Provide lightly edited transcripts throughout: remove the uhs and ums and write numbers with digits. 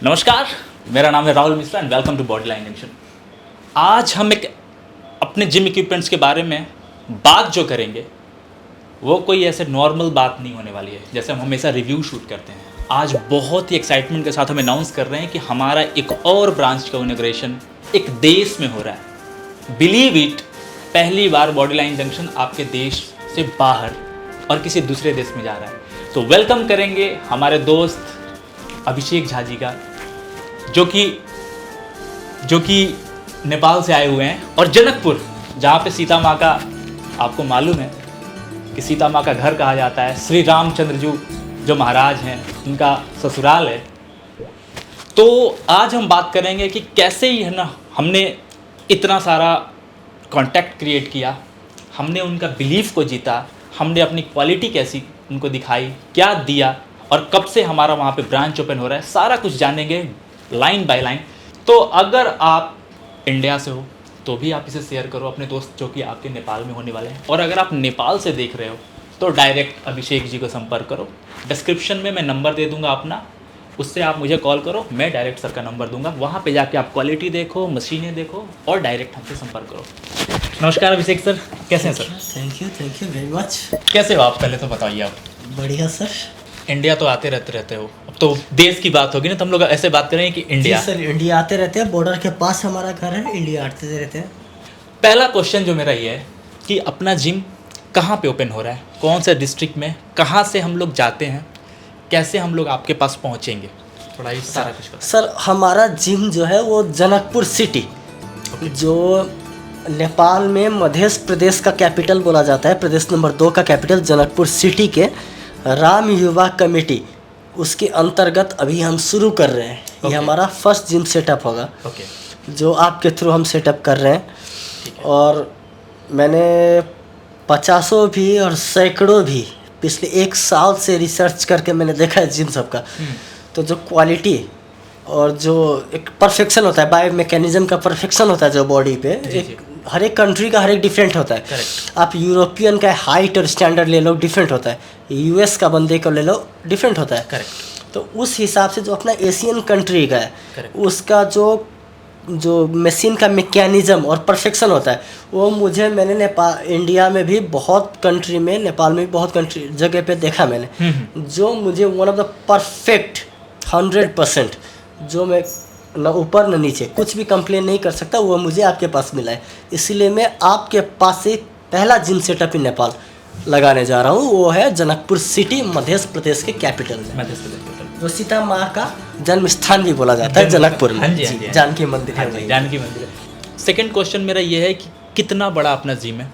नमस्कार, मेरा नाम है Rahul Mishra and welcome to Bodyline Junction. आज हम एक अपने जिम इक्विपमेंट्स के बारे में बात जो करेंगे वो कोई ऐसे नॉर्मल बात नहीं होने वाली है जैसे हम हमेशा रिव्यू शूट करते हैं। आज बहुत ही एक्साइटमेंट के साथ हम अनाउंस कर रहे हैं कि हमारा एक और ब्रांच का इनॉग्रेशन एक देश में हो रहा है। बिलीव इट, पहली बार बॉडीलाइन जंक्शन आपके देश से बाहर और किसी दूसरे देश में जा रहा है। तो वेलकम करेंगे हमारे दोस्त अभिषेक झा जी का, जो कि नेपाल से आए हुए हैं और जनकपुर, जहाँ पे सीता माँ का आपको मालूम है कि सीता माँ का घर कहा जाता है। श्री रामचंद्र जी जो महाराज हैं उनका ससुराल है। तो आज हम बात करेंगे कि कैसे ही है ना हमने इतना सारा कांटेक्ट क्रिएट किया, हमने उनका बिलीफ को जीता, हमने अपनी क्वालिटी कैसी उनको दिखाई, क्या दिया और कब से हमारा वहाँ पे ब्रांच ओपन हो रहा है, सारा कुछ जानेंगे लाइन बाय लाइन। तो अगर आप इंडिया से हो तो भी आप इसे शेयर करो अपने दोस्त जो कि आपके नेपाल में होने वाले हैं, और अगर आप नेपाल से देख रहे हो तो डायरेक्ट अभिषेक जी को संपर्क करो। डिस्क्रिप्शन में मैं नंबर दे दूंगा अपना, उससे आप मुझे कॉल करो, मैं डायरेक्ट सर का नंबर दूंगा। वहाँ पे जाके आप क्वालिटी देखो, मशीनें देखो और डायरेक्ट हमसे संपर्क करो। नमस्कार अभिषेक सर, कैसे हैं sir? Thank you very much. कैसे हो आप, पहले तो बताइए आप। बढ़िया सर। इंडिया तो आते रहते हो, अब तो देश की बात होगी ना, तो हम लोग ऐसे बात करें कि इंडिया। सर इंडिया आते रहते हैं, बॉर्डर के पास हमारा घर है, इंडिया आते रहते हैं। पहला क्वेश्चन जो मेरा ये है कि अपना जिम कहाँ पे ओपन हो रहा है, कौन से डिस्ट्रिक्ट में, कहाँ से हम लोग जाते हैं, कैसे हम लोग आपके पास पहुँचेंगे, थोड़ा ये सारा कुछ बताइए। सर हमारा जिम जो है वो जनकपुर सिटी, जो नेपाल में मध्य प्रदेश का कैपिटल बोला जाता है, प्रदेश नंबर 2 का कैपिटल जनकपुर सिटी के राम युवा कमेटी, उसके अंतर्गत अभी हम शुरू कर रहे हैं। ये हमारा फर्स्ट जिम सेटअप होगा, जो आपके थ्रू हम सेटअप कर रहे हैं। और मैंने 50 भी और सैकड़ों भी पिछले 1 साल से रिसर्च करके मैंने देखा है जिम सबका। तो जो क्वालिटी और जो एक परफेक्शन होता है, बायो मैकेनिज्म का परफेक्शन होता है जो बॉडी पे, हर एक कंट्री का हर एक डिफरेंट होता है। आप यूरोपियन का हाइट और स्टैंडर्ड ले लो, डिफरेंट होता है। यूएस का बंदे को ले लो, डिफरेंट होता है। तो उस हिसाब से जो अपना एशियन कंट्री का है, उसका जो मशीन का मैकेनिज्म और परफेक्शन होता है, वो मैंने नेपाल, इंडिया में भी बहुत कंट्री में, नेपाल में भी बहुत कंट्री जगह पे देखा मैंने, जो मुझे वन ऑफ द परफेक्ट 100%, जो मैं न ऊपर न नीचे कुछ भी कंप्लेन नहीं कर सकता, वो मुझे आपके पास मिला है। इसलिए मैं आपके पास से पहला जिम सेटअप इन नेपाल लगाने जा रहा हूँ। वो है जनकपुर सिटी, मध्य प्रदेश के कैपिटल में, जो सीता माँ का जन्म स्थान भी बोला जाता है जनकपुर में। जानकी मंदिर है, जानकी मंदिर है। सेकंड क्वेश्चन मेरा ये है कि कितना बड़ा अपना जिम है,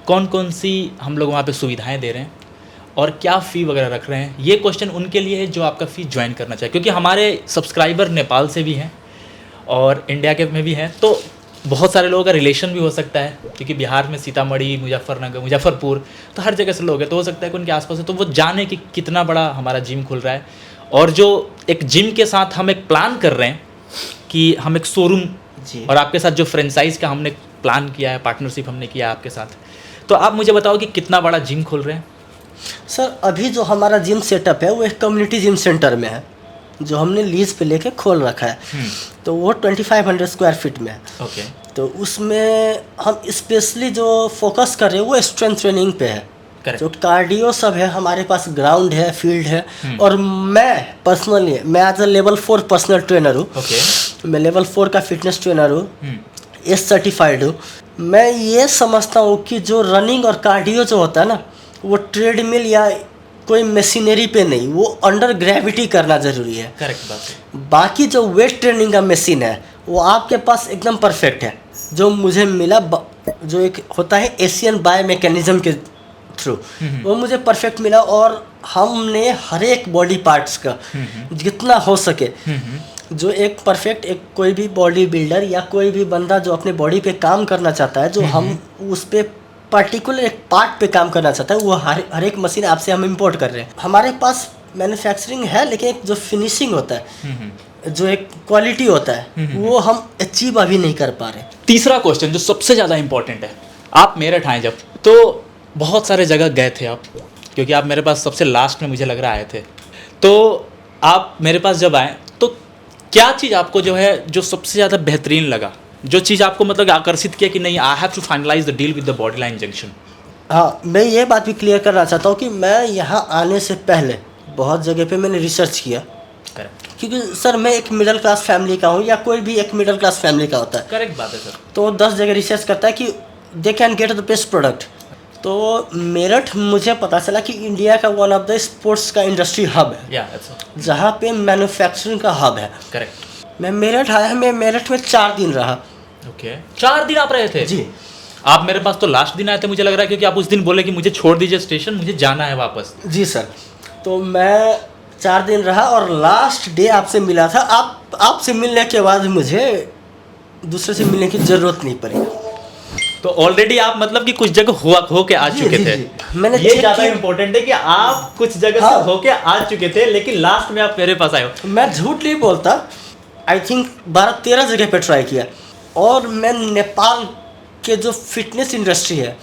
कौन कौन सी हम लोग वहाँ पे सुविधाएं दे रहे हैं और क्या फ़ी वगैरह रख रहे हैं। ये क्वेश्चन उनके लिए है जो आपका फ़ी ज्वाइन करना चाहिए, क्योंकि हमारे सब्सक्राइबर नेपाल से भी हैं और इंडिया के में भी हैं। तो बहुत सारे लोगों का रिलेशन भी हो सकता है, क्योंकि बिहार में सीतामढ़ी, मुजफ्फरपुर, तो हर जगह से लोग हैं। तो हो सकता है कि उनके आसपास है, तो वो जाने कि कितना बड़ा हमारा जिम खुल रहा है। और जो एक जिम के साथ हम एक प्लान कर रहे हैं कि हम एक शोरूम, और आपके साथ जो फ्रेंचाइज का हमने प्लान किया है, पार्टनरशिप हमने किया है आपके साथ। तो आप मुझे बताओ कि कितना बड़ा जिम खोल रहे हैं। सर अभी जो हमारा जिम सेटअप है वो एक कम्युनिटी जिम सेंटर में है, जो हमने लीज पे लेके खोल रखा है। तो वो 2500 स्क्वायर फीट में है। तो उसमें हम स्पेशली जो फोकस कर रहे हैं वो स्ट्रेंथ ट्रेनिंग पे है। जो कार्डियो सब है, हमारे पास ग्राउंड है, फील्ड है। और मैं पर्सनली, मैं as a level 4 personal trainer हूँ। मैं लेवल 4 का फिटनेस ट्रेनर हूँ, एस सर्टिफाइड हूँ। मैं ये समझता हूँ कि जो रनिंग और कार्डियो जो होता है ना, वो ट्रेडमिल या कोई मशीनरी पे नहीं, वो अंडर ग्रेविटी करना ज़रूरी है। करेक्ट बात है। बाकी जो वेट ट्रेनिंग का मशीन है वो आपके पास एकदम परफेक्ट है। जो मुझे मिला, जो एक होता है एशियन बायो मैकेनिज्म के थ्रू, वो मुझे परफेक्ट मिला। और हमने हर एक बॉडी पार्ट्स का जितना हो सके, जो एक परफेक्ट, एक कोई भी बॉडी बिल्डर या कोई भी बंदा जो अपने बॉडी पे काम करना चाहता है, जो हम उस पर पर्टिकुलर एक पार्ट पे काम करना चाहता है, वो हर एक मशीन आपसे हम इंपोर्ट कर रहे हैं। हमारे पास मैन्युफैक्चरिंग है, लेकिन एक जो फिनिशिंग होता है, जो एक क्वालिटी होता है, वो हम अचीव अभी नहीं कर पा रहे। तीसरा क्वेश्चन जो सबसे ज़्यादा इंपॉर्टेंट है, आप मेरठ आए जब, तो बहुत सारे जगह गए थे आप, क्योंकि आप मेरे पास सबसे लास्ट में मुझे लग रहा आए थे। तो आप मेरे पास जब आए तो क्या चीज़ आपको जो है जो सबसे ज़्यादा बेहतरीन लगा, जो चीज़ आपको मतलब आकर्षित किया कि नहीं I have to finalise the deal with the Bodyline Junction? हाँ, मैं ये बात भी क्लियर करना चाहता हूँ कि मैं यहाँ आने से पहले बहुत जगह पे मैंने रिसर्च किया, करेक्ट, क्योंकि सर मैं एक मिडिल क्लास फैमिली का हूँ, या कोई भी एक मिडिल क्लास फैमिली का होता है, करेक्ट बात है सर। तो 10 जगह रिसर्च करता है कि they can get the best product. तो मेरठ मुझे पता चला कि इंडिया का वन ऑफ द स्पोर्ट्स का इंडस्ट्री हब है, या जहाँ पे मैन्युफैक्चरिंग का हब है। करेक्ट। मैं मेरठ आया, मैं मेरठ में 4 दिन रहा। ओके, 4 दिन आप रहे थे? जी। आप मेरे पास तो लास्ट दिन आए थे मुझे लग रहा है, क्योंकि आप उस दिन बोले कि मुझे छोड़ दीजिए स्टेशन, मुझे जाना है वापस। जी सर, तो मैं 4 दिन रहा और लास्ट डे आपसे मिला था। आपसे मिलने के बाद मुझे दूसरे से मिलने की ज़रूरत नहीं पड़ी। तो ऑलरेडी आप मतलब कि कुछ जगह होके आ जी, चुके जी, थे। जी। मैंने ये check ज़्यादा किया। इम्पोर्टेंट है कि आप कुछ जगह हाँ। से होके आ चुके थे, लेकिन लास्ट में आप मेरे पास आए हो। मैं झूठ नहीं बोलता, आई थिंक 12-13 जगह पे ट्राई किया, और मैं नेपाल के जो फिटनेस इंडस्ट्री है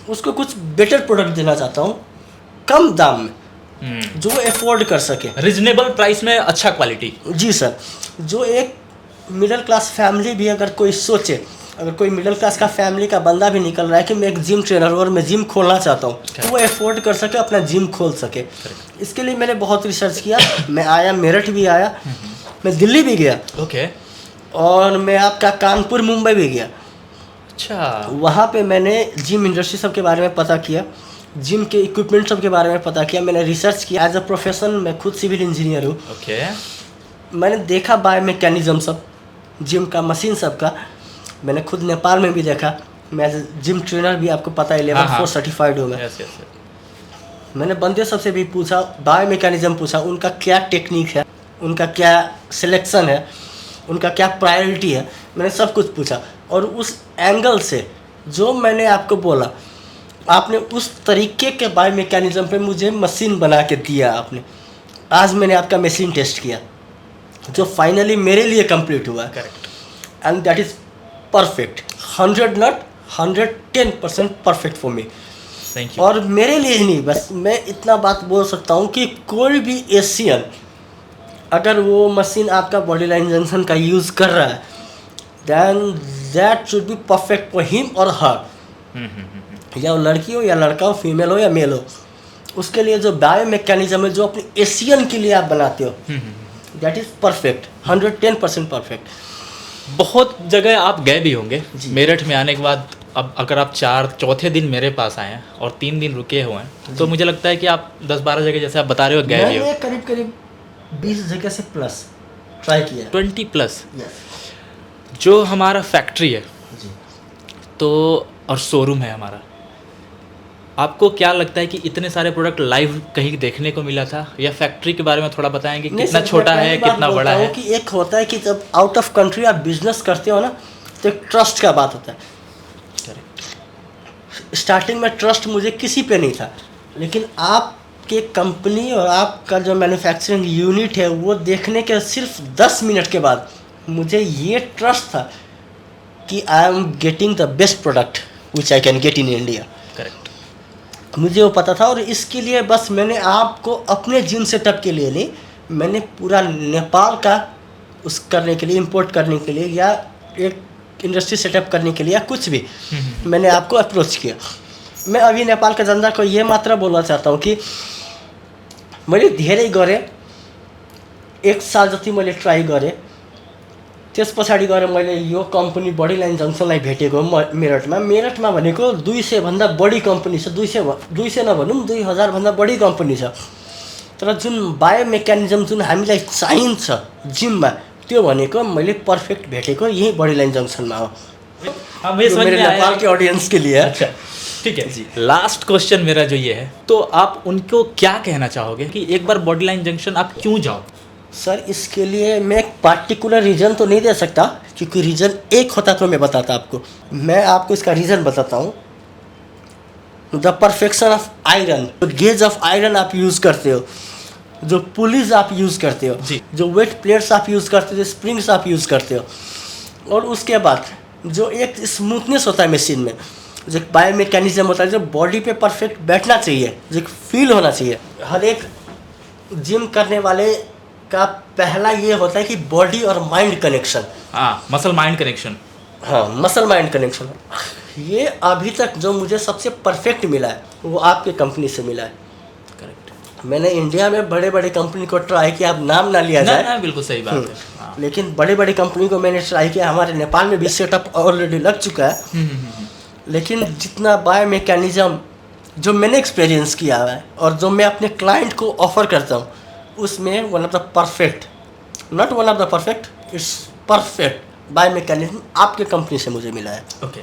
उसको कुछ बेटर प्रोडक्ट देना चाहता हूँ, कम दाम में, जो अफोर्ड कर सके, रिजनेबल प्राइस में अच्छा क्वालिटी। जी सर। जो एक मिडिल क्लास फैमिली भी अगर कोई सोचे, अगर कोई मिडिल क्लास का फैमिली का बंदा भी निकल रहा है कि मैं एक जिम ट्रेनर हूँ और मैं जिम खोलना चाहता हूँ, तो वो अफोर्ड कर सके, अपना जिम खोल सके। इसके लिए मैंने बहुत रिसर्च किया। मैं आया, मेरठ भी आया, मैं दिल्ली भी गया, ओके, और मैं आपका कानपुर, मुंबई भी गया। अच्छा, वहाँ पे मैंने जिम इंडस्ट्री सब के बारे में पता किया, जिम के इक्विपमेंट सब के बारे में पता किया, मैंने रिसर्च किया। एज अ प्रोफेशन मैं खुद सिविल इंजीनियर हूँ। ओके, मैंने देखा बायो मैकेनिज्म सब, जिम का मशीन सब का। मैंने खुद नेपाल में भी देखा। मैं एज जिम ट्रेनर भी, आपको पता है, लेवल 4 सर्टिफाइड हूँ मैं। Yes yes. मैंने बंदे सबसे भी पूछा, बायो मैकेनिज्म पूछा, उनका क्या टेक्निक है, उनका क्या सिलेक्शन है, उनका क्या प्रायोरिटी है, मैंने सब कुछ पूछा। और उस एंगल से जो मैंने आपको बोला, आपने उस तरीके के बायो मैकेनिज्म पे मुझे मशीन बना के दिया आपने। आज मैंने आपका मशीन टेस्ट किया, जो फाइनली मेरे लिए कंप्लीट हुआ। Correct, and that is perfect, 100 not 110% perfect for me. Thank you. और मेरे लिए ही नहीं, बस मैं इतना बात बोल सकता हूँ कि कोई भी एशियन अगर वो मशीन आपका बॉडी लाइन जंक्शन का यूज़ कर रहा है, then that should be perfect for him और हर। या वो लड़की हो या लड़का हो, फीमेल हो या मेल हो, उसके लिए जो बायो मैकेनिज्म है जो अपने एशियन के लिए आप बनाते हो, दैट इज़ परफेक्ट, 110% परफेक्ट। बहुत जगह आप गए भी होंगे जी। मेरठ में आने के बाद। अब अगर आप चौथे दिन मेरे पास आए हैं और 3 दिन रुके हुए हैं, तो मुझे लगता है कि आप 10-12 जगह जैसे आप बता रहे हो गए भी हो। मैंने करीब 20 जगह से प्लस ट्राई किया। 20+। Yes. जो हमारा फैक्ट्री है जी। तो और शोरूम है हमारा, आपको क्या लगता है कि इतने सारे प्रोडक्ट लाइव कहीं देखने को मिला था, या फैक्ट्री के बारे में थोड़ा बताएंगे, नहीं कितना सर, छोटा मैं है पहली बात कितना बोलता बड़ा हूँ है? कि एक होता है कि जब आउट ऑफ कंट्री आप बिजनेस करते हो ना, तो एक ट्रस्ट का बात होता है। स्टार्टिंग में ट्रस्ट मुझे किसी पे नहीं था, लेकिन आपके कंपनी और आपका जो मैन्युफैक्चरिंग यूनिट है वो देखने के सिर्फ 10 मिनट के बाद मुझे ये ट्रस्ट था कि I am getting the best product which I can get in India. Correct. मुझे वो पता था, और इसके लिए बस मैंने आपको अपने जिम सेटअप के लिए नहीं, मैंने पूरा नेपाल का उस करने के लिए, इंपोर्ट करने के लिए, या एक इंडस्ट्री सेटअप करने के लिए, या कुछ भी मैंने आपको अप्रोच किया। मैं अभी नेपाल का जनता को ये मात्र बोलना चाहता हूँ कि मैले धेरै गरेँ, 1 साल जति मैले ट्राई गरेँ। त्यस पछाडि गएर मैले यो कम्पनी बडी लाइन जङ्सनलाई भेटेको मेरठमा भनेको 200 भन्दा बढी कम्पनी छ। 200 नभनौँ, 2000 भन्दा बढी कम्पनी छ। तर जुन बायो मेकानिजम जुन हामीलाई चाहिन्छ जिममा, त्यो भनेको मैले पर्फेक्ट भेटेको यही बडी लाइन जङ्सनमा हो। हाँ, मुझे समझ मेरे में आया। नेपाल के ऑडियंस के लिए। अच्छा, ठीक है जी। लास्ट क्वेश्चन मेरा जो ये है, तो आप उनको क्या कहना चाहोगे कि एक बार बॉडी लाइन जंक्शन आप क्यों जाओ? सर, इसके लिए मैं एक पार्टिकुलर रीज़न तो नहीं दे सकता, क्योंकि रीज़न एक होता तो मैं बताता आपको। मैं आपको इसका रीज़न बताता हूँ। द परफेक्शन ऑफ आयरन, जो गेज ऑफ आयरन आप यूज़ करते हो, जो पुलिस आप यूज़ करते हो जी, जो वेट प्लेट्स आप यूज़ करते हो, स्प्रिंग्स आप यूज़ करते हो, और उसके बाद जो एक स्मूथनेस होता है मशीन में, जो एक बायो मैकेनिज्म होता है जो बॉडी पे परफेक्ट बैठना चाहिए, जो एक फील होना चाहिए। हर एक जिम करने वाले का पहला ये होता है कि बॉडी और माइंड कनेक्शन। हाँ, मसल माइंड कनेक्शन। हाँ, मसल माइंड कनेक्शन। ये अभी तक जो मुझे सबसे परफेक्ट मिला है वो आपके कंपनी से मिला है। करेक्ट। मैंने इंडिया में बड़े बड़े कंपनी को ट्राई किया, अब नाम ना लिया जाए। ना, बिल्कुल सही बात है। हाँ। लेकिन बड़े बड़े कंपनी को मैंने ट्राई किया, हमारे नेपाल में भी सेटअप ऑलरेडी लग चुका है। लेकिन जितना बायो मैकेनिज्म जो मैंने एक्सपीरियंस किया है और जो मैं अपने क्लाइंट को ऑफर करता हूँ, उसमें one of the perfect, not one of the perfect, it's perfect bio mechanism आपके कंपनी से मुझे मिला है। ओके।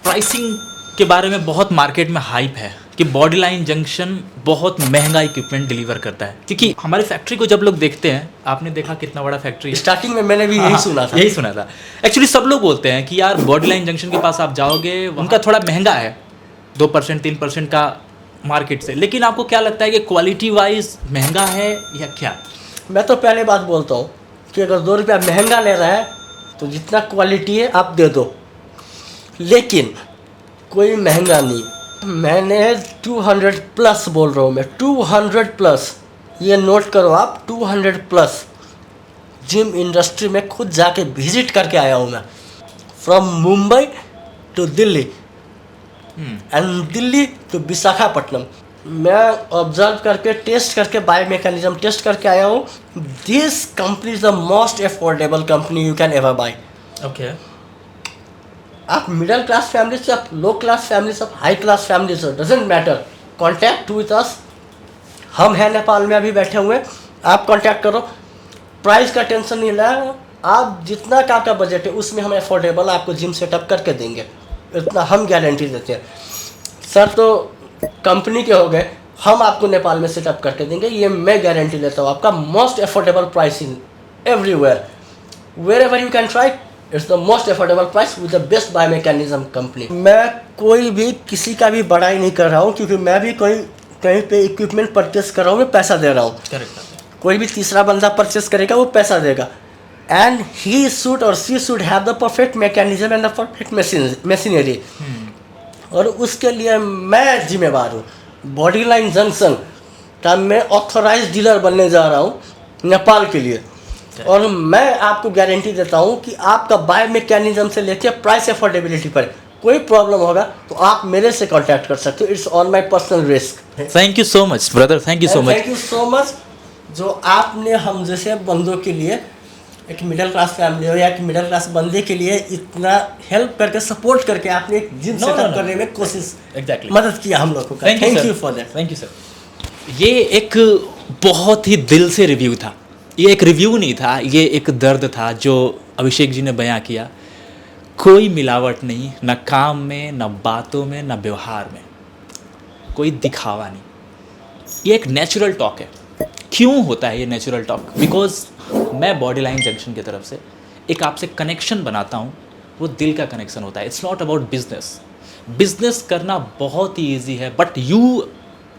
प्राइसिंग के बारे में बहुत मार्केट में हाइप है कि बॉडी लाइन जंक्शन बहुत महंगा इक्विपमेंट डिलीवर करता है, क्योंकि हमारी फैक्ट्री को जब लोग देखते हैं, आपने देखा कितना बड़ा फैक्ट्री है। स्टार्टिंग में मैंने भी यही सुना था। एक्चुअली सब लोग बोलते हैं कि यार बॉडी लाइन जंक्शन के पास आप जाओगे, उनका थोड़ा महंगा है, 2% 3% का मार्केट से। लेकिन आपको क्या लगता है कि क्वालिटी वाइज महंगा है या क्या? मैं तो पहले बात बोलता हूँ कि अगर 2 रुपया महंगा ले रहा है तो जितना क्वालिटी है आप दे दो, लेकिन कोई महंगा नहीं। मैंने 200 प्लस बोल रहा हूँ, मैं 200 प्लस, ये नोट करो आप, 200 प्लस जिम इंडस्ट्री में खुद जाके विजिट करके आया हूँ मैं, from Mumbai to Delhi and Delhi to Visakhapatnam. मैं ऑब्जर्व करके टेस्ट करके बायो मैकेनिज्म टेस्ट करके आया हूँ। This company is the most affordable company you can ever buy. Okay. आप मिडिल क्लास फैमिली से, आप लो क्लास फैमिली से, आप हाई क्लास फैमिली से, doesn't matter, contact with us. हम हैं नेपाल में अभी बैठे हुए, आप कॉन्टैक्ट करो। प्राइस का टेंशन नहीं लेना, आप जितना का आपका बजट है उसमें हम अफोर्डेबल आपको जिम सेटअप करके देंगे, इतना हम गारंटी देते हैं। सर तो कंपनी के हो गए, हम आपको नेपाल में सेटअप करके देंगे, ये मैं गारंटी लेता हूँ। आपका most affordable price in everywhere, wherever you can try, it's the most affordable price with the best bio mechanism company. मैं कोई भी किसी का भी बड़ाई नहीं कर रहा हूँ, क्योंकि मैं भी कहीं पे इक्विपमेंट परचेस कर रहा हूँ, मैं पैसा दे रहा हूँ। कोई भी तीसरा बंदा परचेस करेगा वो पैसा देगा, एंड ही शुड और she should have the perfect mechanism and the perfect machinery. और उसके लिए मैं जिम्मेवार हूँ। बॉडी लाइन जंक्शन का मैं ऑथोराइज डीलर बनने जा रहा हूँ नेपाल के लिए, और मैं आपको गारंटी देता हूँ कि आपका बायो मैकेनिज्म से लेकर प्राइस अफोर्डेबिलिटी पर कोई प्रॉब्लम होगा तो आप मेरे से कांटेक्ट कर सकते हो। It's on my personal risk. Thank you so much brother, thank you so much. Thank you so much जो आपने हम जैसे बंदों के लिए, एक मिडिल क्लास फैमिली हो या एक मिडिल क्लास बंदे के लिए इतना हेल्प करके, सपोर्ट करके आपने एक जिम सेटअप करने में कोशिश, मदद किया हम लोगों को। Thank you for that. Thank you sir. ये एक बहुत ही दिल से रिव्यू था, ये एक रिव्यू नहीं था, ये एक दर्द था जो अभिषेक जी ने बयां किया। कोई मिलावट नहीं, न काम में, न बातों में, न व्यवहार में, कोई दिखावा नहीं। ये एक नेचुरल टॉक है। क्यों होता है ये नेचुरल टॉक? बिकॉज मैं बॉडी लाइन जंक्शन की तरफ से एक आपसे कनेक्शन बनाता हूँ, वो दिल का कनेक्शन होता है। It's not about business. Business करना बहुत ही ईजी है, but you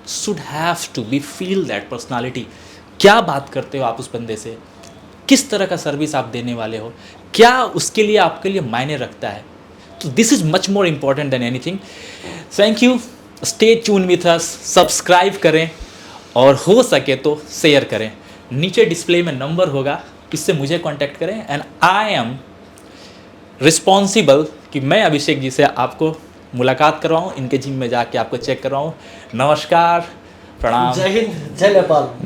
should have to be feel that personality. क्या बात करते हो आप उस बंदे से, किस तरह का सर्विस आप देने वाले हो, क्या उसके लिए आपके लिए मायने रखता है। तो this is much more important than anything. Thank you. Stay tune with us, subscribe करें और हो सके तो शेयर करें। नीचे डिस्प्ले में नंबर होगा, इससे मुझे कांटेक्ट करें एंड आई एम रिस्पॉन्सिबल कि मैं अभिषेक जी से आपको मुलाकात करवाऊँ, इनके जिम में जाके आपको चेक करवाऊँ। नमस्कार, प्रणाम, जय हिंद, जय नेपाल।